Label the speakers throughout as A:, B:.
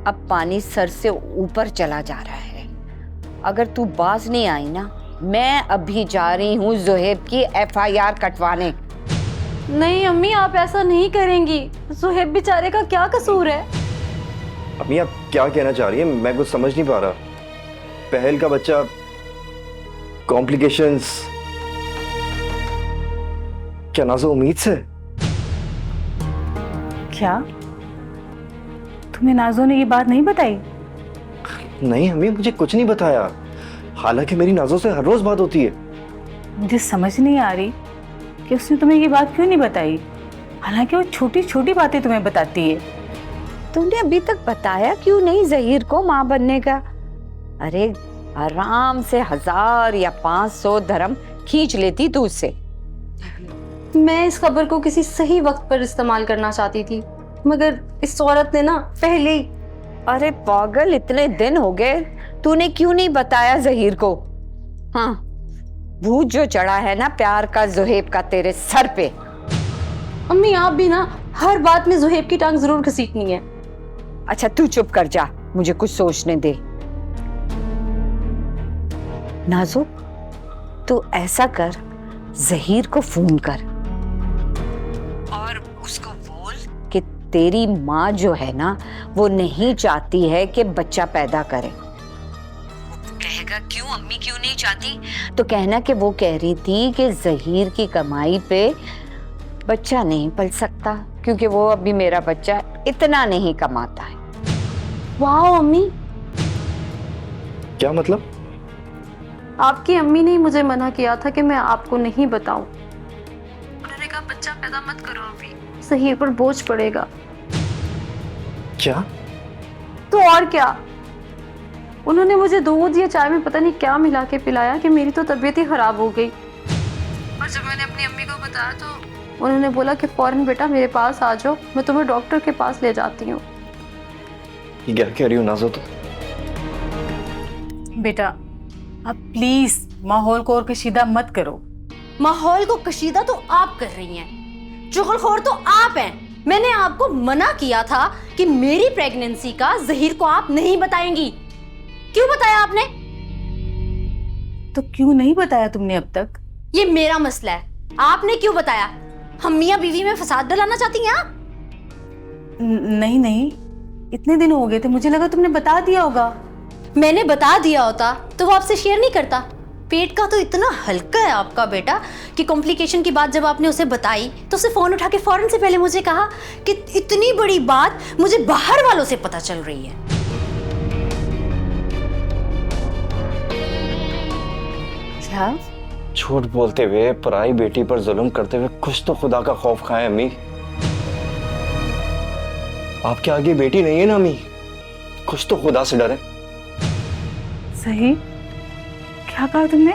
A: अब पानी सर से ऊपर चला जा रहा है। अगर तू बाज नहीं आई ना, मैं अभी जा रही हूँ ज़ुहैब की FIR कटवाने।
B: नहीं अम्मी, आप ऐसा नहीं करेंगी। ज़ुहैब बेचारे का क्या कसूर है?
C: अम्मी आप क्या कहना चाह रही हैं? मैं कुछ समझ नहीं पा रहा। पहल का बच्चा, कॉम्प्लिकेशंस, क्या नाज़ो उम्मीद से?
D: क्या तुम्हें नाज़ो ने ये बात नहीं बताई?
C: नहीं अम्मी, मुझे कुछ नहीं बताया। हालांकि मेरी नाज़ो से हर रोज बात होती है।
D: मुझे समझ नहीं आ रही कि उसने तुम्हें ये बात क्यों नहीं बताई, हालांकि वो छोटी छोटी बातें तुम्हें बताती है।
A: तूने अभी तक बताया क्यों नहीं ज़हीर को माँ बनने का? अरे आराम से 1000 या 500 धर्म खींच लेती तू उससे।
B: मैं इस खबर को किसी सही वक्त पर इस्तेमाल करना चाहती थी, मगर इस औरत ने ना पहले ही।
A: अरे पागल, इतने दिन हो गए, तूने क्यों नहीं बताया ज़हीर को? हाँ, भूत जो चढ़ा है ना प्यार का ज़ुहैब का तेरे सर पे।
B: अम्मी आप भी ना हर बात में ज़ुहैब की टांग जरूर घसीटनी है।
A: अच्छा तू चुप कर जा, मुझे कुछ सोचने दे। नाज़ो, तू ऐसा कर, ज़हीर को फोन कर और उसको बोल कि तेरी माँ जो है ना, वो नहीं चाहती है कि बच्चा पैदा करे। कहेगा क्यों अम्मी, क्यों नहीं चाहती? तो कहना कि वो कह रही थी कि ज़हीर की कमाई पे बच्चा नहीं पल सकता, क्योंकि वो अभी मेरा बच्चा इतना नहीं कमाता है।
B: वाह अम्मी,
C: क्या मतलब?
B: आपकी अम्मी ने मुझे मना किया था कि मैं आपको नहीं बताऊं। उन्होंने कहा बच्चा पैदा मत करो अभी, ज़हीर पर बोझ पड़ेगा।
C: क्या?
B: तो और क्या, उन्होंने मुझे दूध या चाय में पता नहीं क्या मिला के पिलाया कि मेरी तो तबीयत ही खराब हो गई। और जब मैंने अपनी अम्मी को बताया तो उन्होंने बोला कि फौरन बेटा मेरे पास आ जाओ, मैं तुम्हें डॉक्टर के पास ले जाती हूँ।
C: ये क्या कह रही हो नाज़ो? तो
D: बेटा अब प्लीज माहौल को और कशीदा मत करो।
E: माहौल को कशीदा तो आप कर रही हैं, चुगलखोर तो आप हैं। मैंने आपको मना किया था कि मेरी प्रेगनेंसी का ज़हीर को आप नहीं बताएंगी। क्यों बताया आपने?
D: तो क्यों नहीं बताया तुमने अब तक?
E: ये मेरा मसला है, आपने क्यों बताया? हम मियां बीवी में फसाद डलाना चाहती हैं आप?
D: नहीं नहीं, इतने दिन हो गए थे, मुझे लगा तुमने बता दिया होगा।
E: मैंने बता दिया होता तो वो आपसे शेयर नहीं करता। पेट का तो इतना हल्का है आपका बेटा कि कॉम्प्लिकेशन की बात जब आपने उसे बताई तो उसे फोन उठा के फौरन से पहले मुझे कहा कि इतनी बड़ी बात मुझे बाहर वालों से पता चल रही है।
D: क्या?
C: झूठ बोलते हुए, पराई बेटी पर जुल्म करते हुए कुछ तो खुदा का खौफ खाए अम्मी। आपके आगे बेटी नहीं है ना अम्मी, कुछ तो खुदा से डरे।
D: सही? क्या कहा तुमने?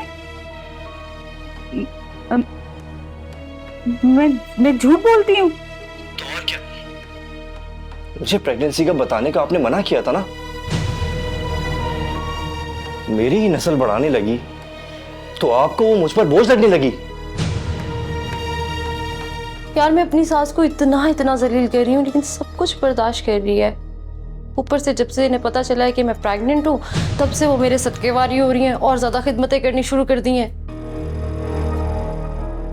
D: मैं झूठ बोलती हूँ?
C: तो और क्या? मुझे प्रेगनेंसी का बताने का आपने मना किया था ना। मेरी ही नस्ल बढ़ाने लगी तो आपको वो मुझ पर बोझ लगने लगी।
B: यार मैं अपनी सास को इतना जलील कर रही हूँ, लेकिन सब कुछ बर्दाश्त कर रही है। ऊपर से जब से इन्हें पता चला है कि मैं प्रेग्नेंट हूँ, तब से वो मेरे सदकेवारी हो रही हैं और ज्यादा खिदमतें करनी शुरू कर दी हैं।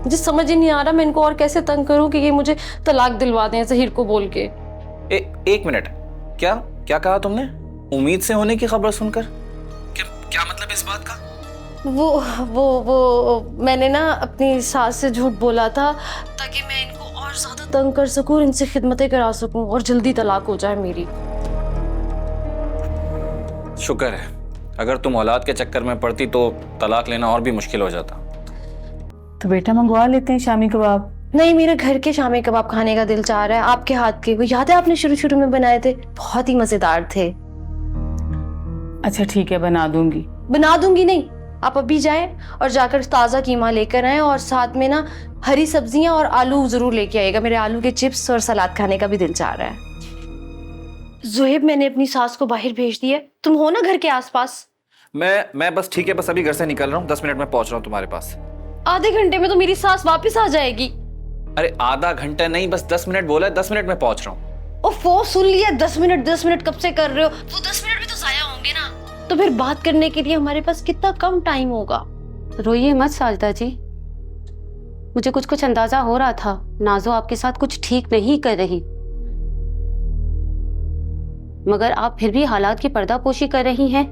B: मुझे समझ ही नहीं आ रहा मैं इनको और कैसे तंग करूँ कि ये मुझे तलाक दिलवा दें ज़हीर को बोल के।
F: एक मिनट, क्या क्या कहा तुमने? उम्मीद से होने की खबर सुनकर क्या मतलब इस बात का?
B: वो मैंने ना अपनी सास से झूठ बोला था ताकि मैं इनको और ज्यादा तंग कर सकूं, इनसे खिदमतें करा सकूं और जल्दी तलाक हो जाए मेरी।
F: शुक्र है, अगर तुम औलाद के चक्कर में पड़ती तो तलाक लेना और भी मुश्किल हो जाता।
D: तो बेटा मंगवा लेते हैं शामी कबाब।
B: नहीं, मेरे घर के शामी कबाब खाने का दिल चाह रहा है, आपके हाथ के। वो याद है आपने शुरू में बनाए थे, बहुत ही मजेदार थे।
D: अच्छा ठीक है, बना दूंगी।
B: बना दूंगी नहीं, आप अभी जाएं और जाकर ताज़ा कीमा लेकर आएं और साथ में ना हरी सब्जियां और आलू जरूर लेके आइएगा। मेरे आलू के चिप्स और सलाद खाने का भी दिल चाह रहा है। ज़ुहैब, मैंने अपनी सास को बाहर भेज दिया, तुम हो ना घर के आसपास?
F: मैं बस ठीक है, बस अभी घर से निकल रहा हूँ, 10 मिनट में पहुंच रहा हूँ तुम्हारे पास।
B: आधे घंटे में तो मेरी सास वापस आ जाएगी।
F: अरे आधा घंटा नहीं, बस 10 मिनट बोला है, 10 मिनट में पहुंच रहा हूँ।
E: वो सुन लिया, 10 मिनट कब से कर रहे हो? वो 10 मिनट भी तो जाया होंगे ना। तो फिर बात करने के लिए हमारे पास कितना कम टाइम होगा।
B: रोइए मत साजदा जी, मुझे कुछ अंदाजा हो रहा था नाजो आपके साथ कुछ ठीक नहीं कर रही, मगर आप फिर भी हालात की पर्दापोशी कर रही हैं।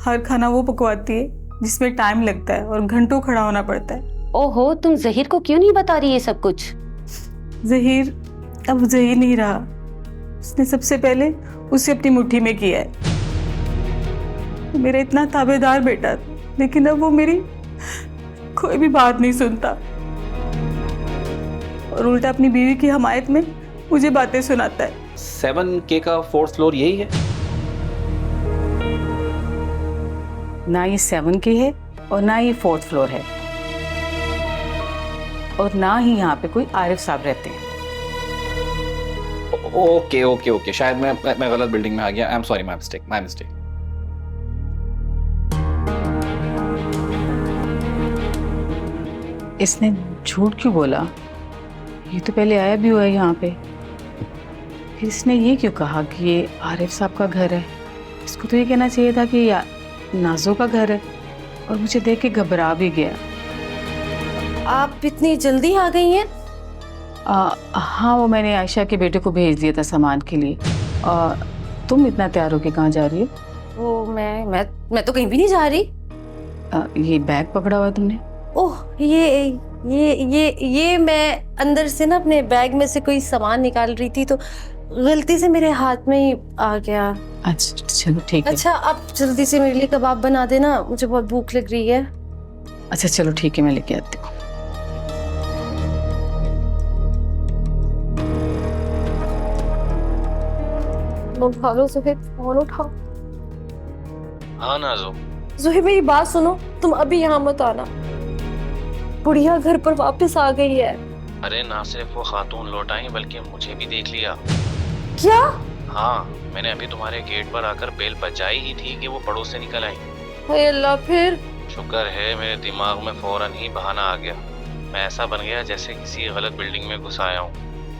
D: हर खाना वो पकवाती है जिसमें टाइम लगता है और घंटों खड़ा होना पड़ता है।
B: ओहो, तुम जहीर को क्यों नहीं बता रही ये सब कुछ?
D: जहीर अब जहीर नहीं रहा, उसने सबसे पहले उसे अपनी मुट्ठी में किया है। मेरा इतना ताबेदार बेटा, लेकिन अब वो मेरी कोई भी बात नहीं सुनता और उल्टा अपनी बीवी की हमायत में मुझे बातें सुनाता है।
F: 7K का 4th फ्लोर यही है?
D: ना ये 7K है और ना ये 4th फ्लोर है और ना ही यहाँ पे कोई आरिफ साहब रहते हैं।
F: ओके, शायद मैं गलत बिल्डिंग में आ गया। I am sorry, my mistake.
D: इसने झूठ क्यों बोला? ये तो पहले आया भी हुआ है यहाँ पे। फिर इसने ये क्यों कहा कि ये आरिफ साहब का घर है? इसको तो ये कहना चाहिए था कि नाजो का घर है, और मुझे देख के घबरा भी गया।
E: आप इतनी जल्दी आ गई हैं?
D: हाँ, वो मैंने आयशा के बेटे को भेज दिया था सामान के लिए। तुम इतना तैयार होके कहाँ जा रही हो?
E: वो मैं तो कहीं भी नहीं जा रही।
D: ये बैग पकड़ा हुआ है तुमने?
E: ओह, ये मैं अंदर से ना अपने बैग में से कोई सामान निकाल रही थी, तो गलती से मेरे हाथ में ही आ गया।
D: अच्छा चलो ठीक है।
E: अच्छा, आप जल्दी से मेरे लिए कबाब बना देना, मुझे बहुत भूख लग रही है।
D: अच्छा चलो ठीक है, मैं लेके आती हूँ।
E: उठा लो ज़ुहैब, फोन उठाओ।
F: हाँ नाज़ो।
E: ज़ुहैब, मेरी बात सुनो, तुम अभी यहाँ मत आना। बुढ़िया घर पर वापस आ गई है।
G: अरे ना सिर्फ वो खातून लौट आई बल्कि मुझे भी देख लिया।
E: क्या?
G: हाँ, मैंने अभी तुम्हारे गेट पर आकर बेल बजाई ही थी कि वो पड़ोस से निकल आई।
E: हाय अल्लाह, फिर?
G: शुक्र है मेरे दिमाग में फौरन ही बहाना आ गया। मैं ऐसा बन गया जैसे किसी गलत बिल्डिंग में घुस आया हूँ।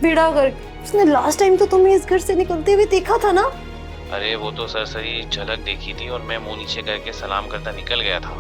E: बेड़ा कर, उसने लास्ट टाइम तो तुम्हें इस घर से निकलते हुए देखा था ना?
G: अरे वो तो सरसरी झलक देखी थी और मैं मुंह नीचे करके सलाम करता निकल गया था।